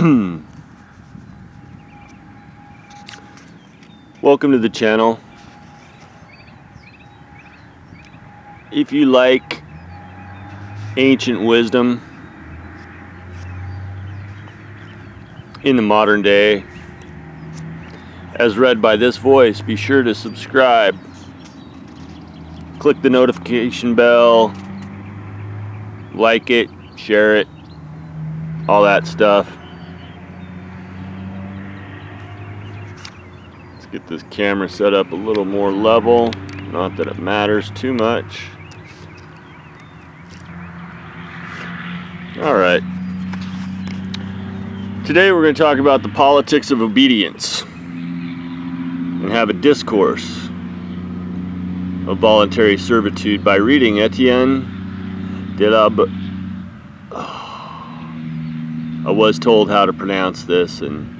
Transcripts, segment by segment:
Welcome to the channel. If you like ancient wisdom in the modern day, as read by this voice, be sure to subscribe. Click the notification bell, like it, share it, all that stuff. Let's get this camera set up a little more level. Not that it matters too much. All right. Today we're going to talk about the politics of obedience and have a discourse of voluntary servitude by reading Etienne de la... I was told how to pronounce this, and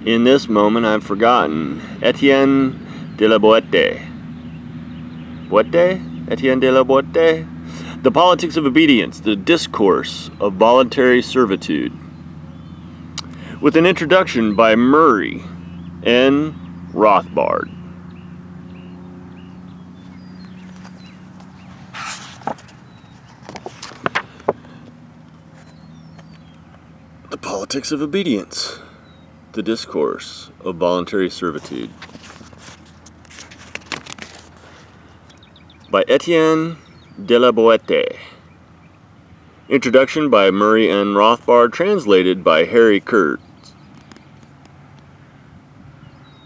in this moment I've forgotten. Etienne de la Boete. Boete? Etienne de la Boete? The Politics of Obedience, the Discourse of Voluntary Servitude. With an introduction by Murray N. Rothbard. The Politics of Obedience, the Discourse of Voluntary Servitude. By Etienne de la Boete. Introduction by Murray N. Rothbard, translated by Harry Kurtz.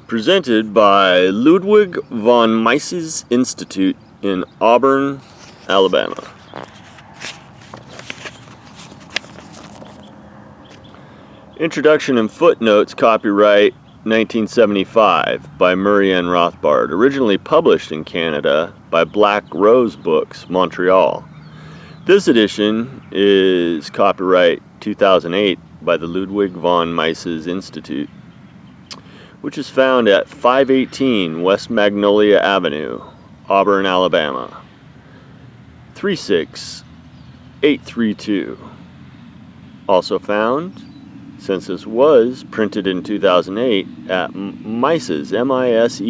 Presented by Ludwig von Mises Institute in Auburn, Alabama. Introduction and footnotes, copyright 1975 by Murray N. Rothbard, originally published in Canada by Black Rose Books, Montreal. This edition is copyright 2008 by the Ludwig von Mises Institute, which is found at 518 West Magnolia Avenue, Auburn, Alabama, 36832. Also found, since this was printed in 2008, at Mises, MISES.org.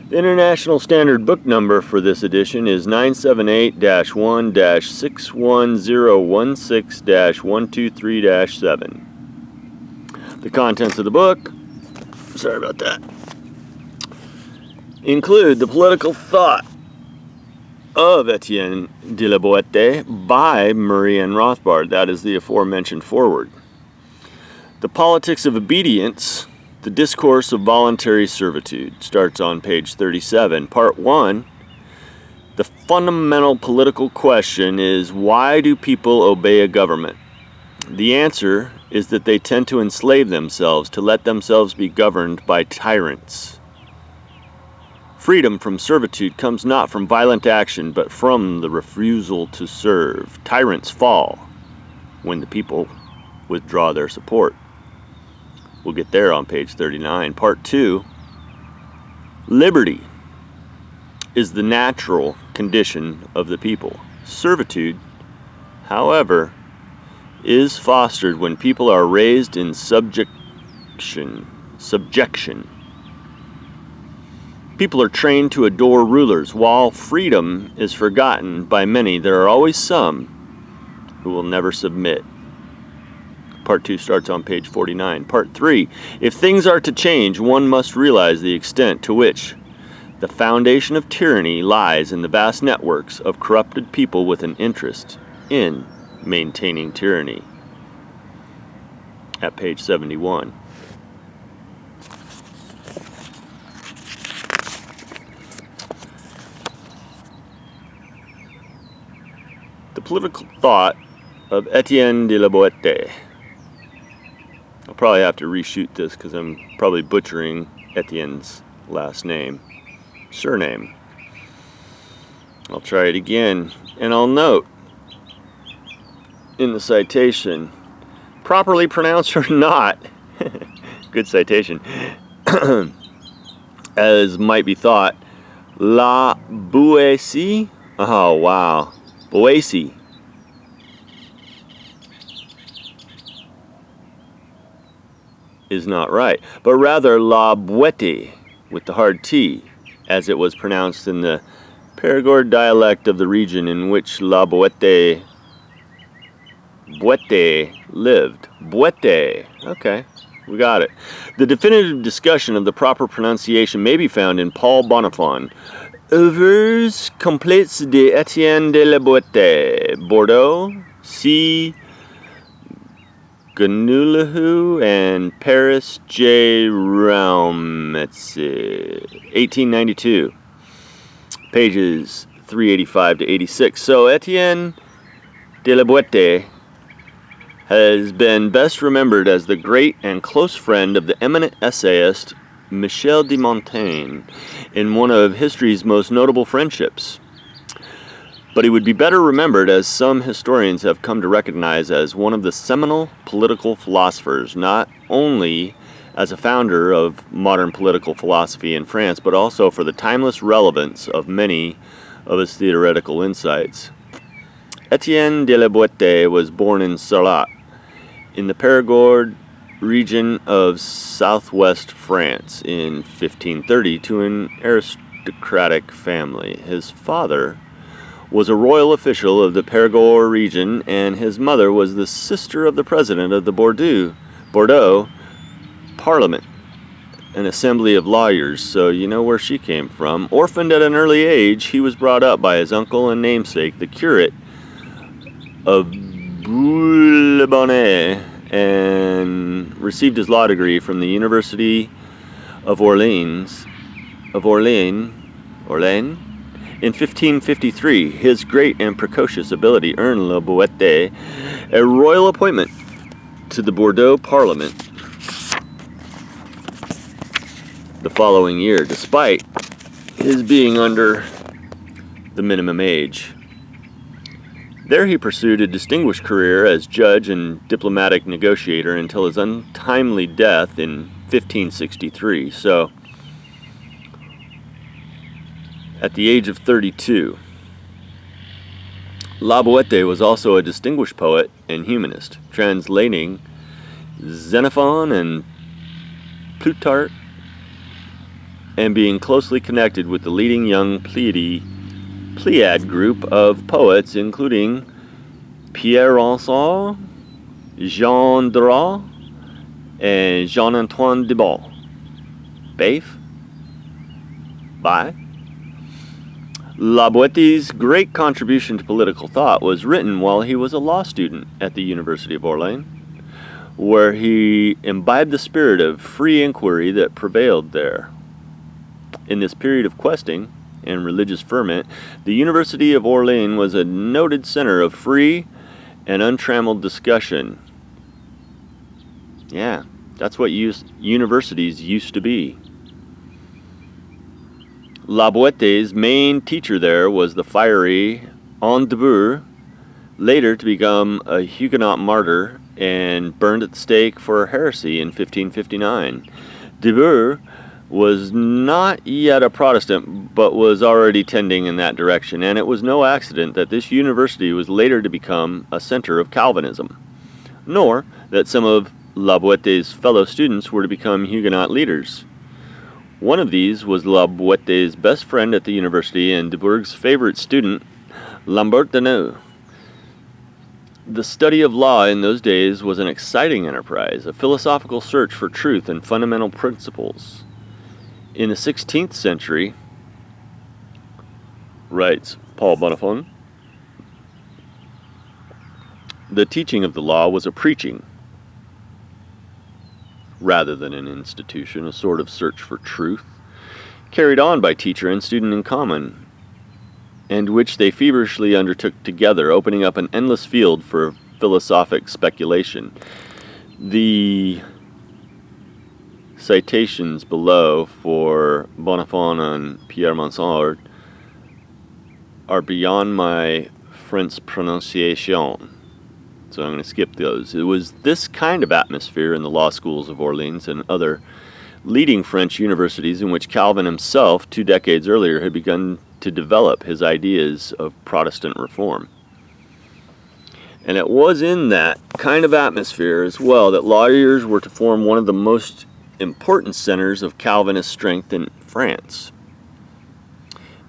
The International Standard Book Number for this edition is 978-1-61016-123-7. The contents of the book, sorry about that, include the political thought of Etienne de la Boete by Murray N. Rothbard. That is the aforementioned foreword. The Politics of Obedience, the Discourse of Voluntary Servitude, starts on page 37. Part 1. The fundamental political question is, why do people obey a government? The answer is that they tend to enslave themselves, to let themselves be governed by tyrants. Freedom from servitude comes not from violent action, but from the refusal to serve. Tyrants fall when the people withdraw their support. We'll get there on page 39. Part 2. Liberty is the natural condition of the people. Servitude, however, is fostered when people are raised in subjection. People are trained to adore rulers. While freedom is forgotten by many, there are always some who will never submit. Part 2 starts on page 49. Part 3. If things are to change, one must realize the extent to which the foundation of tyranny lies in the vast networks of corrupted people with an interest in maintaining tyranny. At page 71. The political thought of Etienne de la Boete. I'll probably have to reshoot this because I'm probably butchering Etienne's last name, surname. I'll try it again, and I'll note in the citation, properly pronounced or not, good citation, as might be thought, La Boétie. Oh, wow. Boétie. is not right, but rather La Boete, with the hard T, as it was pronounced in the Périgord dialect of the region in which La Boete lived. Boete. Okay, we got it. The definitive discussion of the proper pronunciation may be found in Paul Bonnefon, Oeuvres complètes de Etienne de la Boete, Bordeaux, C. Ganulahu, and Paris J. Raumetz, 1892, pages 385 to 86. So Etienne de la Boete has been best remembered as the great and close friend of the eminent essayist Michel de Montaigne in one of history's most notable friendships. But he would be better remembered, as some historians have come to recognize, as one of the seminal political philosophers, not only as a founder of modern political philosophy in France, but also for the timeless relevance of many of his theoretical insights. Etienne de la Boete was born in Sarlat, in the Périgord region of southwest France, in 1530 to an aristocratic family. His father was a royal official of the Périgord region, and his mother was the sister of the president of the Bordeaux Parliament, an assembly of lawyers, so you know where she came from. Orphaned at an early age, he was brought up by his uncle and namesake, the curate of Boulebonnet, and received his law degree from the University of Orléans. In 1553, his great and precocious ability earned La Boete a royal appointment to the Bordeaux Parliament the following year, despite his being under the minimum age. There he pursued a distinguished career as judge and diplomatic negotiator until his untimely death in 1563. So, at the age of 32, La Boete was also a distinguished poet and humanist, translating Xenophon and Plutarch, and being closely connected with the leading young Pleiad group of poets, including Pierre Ronsard, Jean Drat, and Jean-Antoine de Bye. La Boete's great contribution to political thought was written while he was a law student at the University of Orléans, where he imbibed the spirit of free inquiry that prevailed there. In this period of questing and religious ferment, the University of Orléans was a noted center of free and untrammeled discussion. Yeah, that's what universities used to be. La Boete's main teacher there was the fiery Anne de Bourg, later to become a Huguenot martyr and burned at the stake for heresy in 1559. De Bourg was not yet a Protestant, but was already tending in that direction, and it was no accident that this university was later to become a center of Calvinism, nor that some of La Boete's fellow students were to become Huguenot leaders. One of these was La Boete's best friend at the university and de Bourgh's favorite student, Lambert Deneux. The study of law in those days was an exciting enterprise, a philosophical search for truth and fundamental principles. In the 16th century, writes Paul Bonnefon, the teaching of the law was a preaching rather than an institution, a sort of search for truth, carried on by teacher and student in common, and which they feverishly undertook together, opening up an endless field for philosophic speculation. The citations below for Bonnefon and Pierre Ronsard are beyond my French pronunciation, so I'm going to skip those. It was this kind of atmosphere in the law schools of Orleans and other leading French universities in which Calvin himself, 2 decades earlier, had begun to develop his ideas of Protestant reform. And it was in that kind of atmosphere as well that lawyers were to form one of the most important centers of Calvinist strength in France.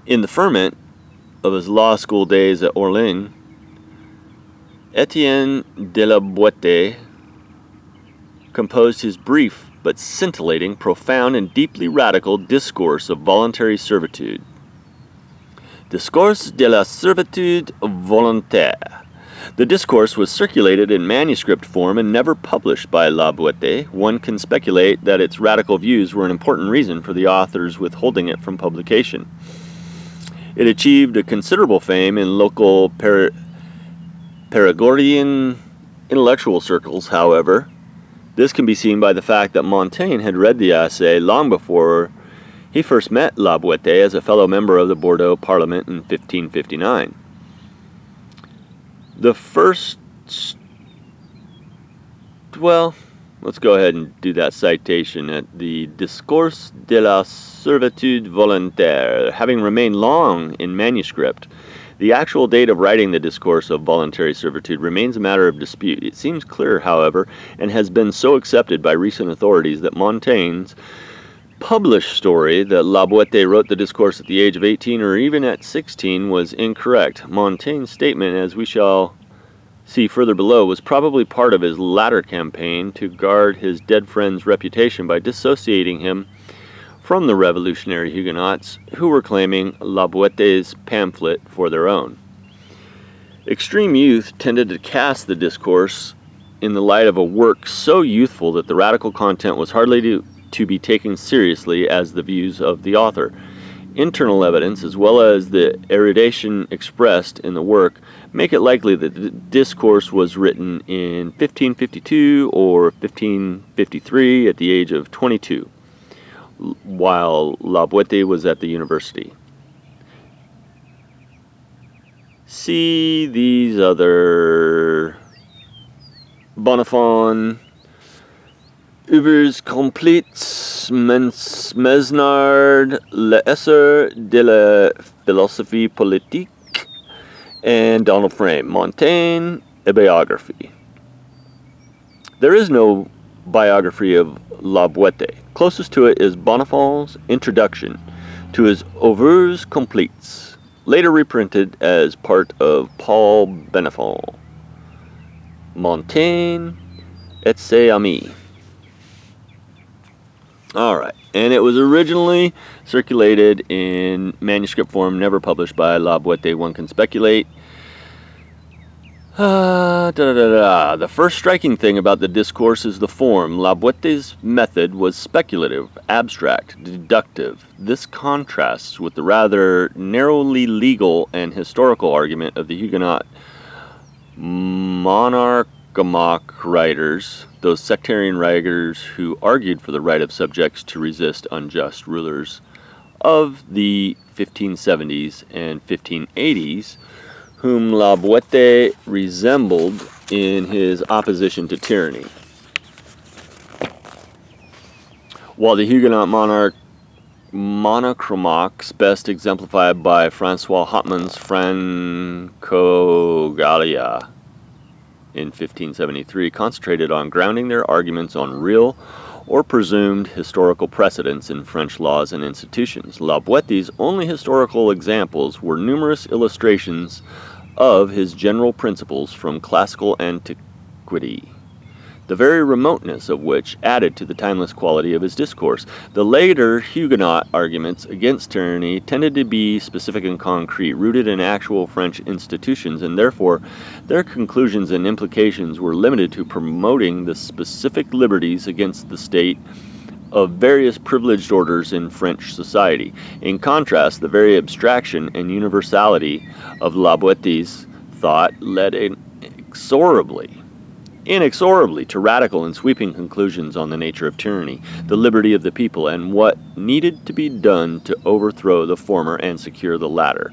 In the ferment of his law school days at Orléans, Etienne de la Boétie composed his brief but scintillating, profound, and deeply radical discourse of voluntary servitude. Discours de la servitude volontaire. The discourse was circulated in manuscript form and never published by La Boétie. One can speculate that its radical views were an important reason for the author's withholding it from publication. It achieved a considerable fame in local Perigordian intellectual circles, however. This can be seen by the fact that Montaigne had read the essay long before he first met La Boétie as a fellow member of the Bordeaux Parliament in 1559. The first, let's go ahead and do that citation at the Discours de la servitude volontaire, having remained long in manuscript. The actual date of writing the Discourse of Voluntary Servitude remains a matter of dispute. It seems clear, however, and has been so accepted by recent authorities, that Montaigne's published story that La Boétie wrote the discourse at the age of 18 or even at 16 was incorrect. Montaigne's statement, as we shall see further below, was probably part of his latter campaign to guard his dead friend's reputation by dissociating him from the revolutionary Huguenots who were claiming La Boétie's pamphlet for their own. Extreme youth tended to cast the discourse in the light of a work so youthful that the radical content was hardly to be taken seriously as the views of the author. Internal evidence, as well as the erudition expressed in the work, make it likely that the discourse was written in 1552 or 1553 at the age of 22, while La Boétie was at the university. See these other Bonifon, Ubers complètes Mesnard, l'essor de la philosophie politique, and Donald Frame, Montaigne, a biography. There is no biography of La Boétie. Closest to it is Bonifon's introduction to his Ouvres complètes, later reprinted as part of Paul Bonifon, Montaigne et ses amis. Alright, and it was originally circulated in manuscript form, never published by La Boétie, one can speculate. The first striking thing about the discourse is the form. La Boétie's method was speculative, abstract, deductive. This contrasts with the rather narrowly legal and historical argument of the Huguenot monarchomach writers, those sectarian writers who argued for the right of subjects to resist unjust rulers of the 1570s and 1580s, whom La Boétie resembled in his opposition to tyranny. While the Huguenot monochromacs, best exemplified by Francois Hotman's Franco-Gallia in 1573, concentrated on grounding their arguments on real or presumed historical precedents in French laws and institutions. La Boétie's only historical examples were numerous illustrations of his general principles from classical antiquity, the very remoteness of which added to the timeless quality of his discourse. The later Huguenot arguments against tyranny tended to be specific and concrete, rooted in actual French institutions, and therefore their conclusions and implications were limited to promoting the specific liberties against the state of various privileged orders in French society. In contrast, the very abstraction and universality of La Boétie's thought led inexorably to radical and sweeping conclusions on the nature of tyranny, the liberty of the people, and what needed to be done to overthrow the former and secure the latter.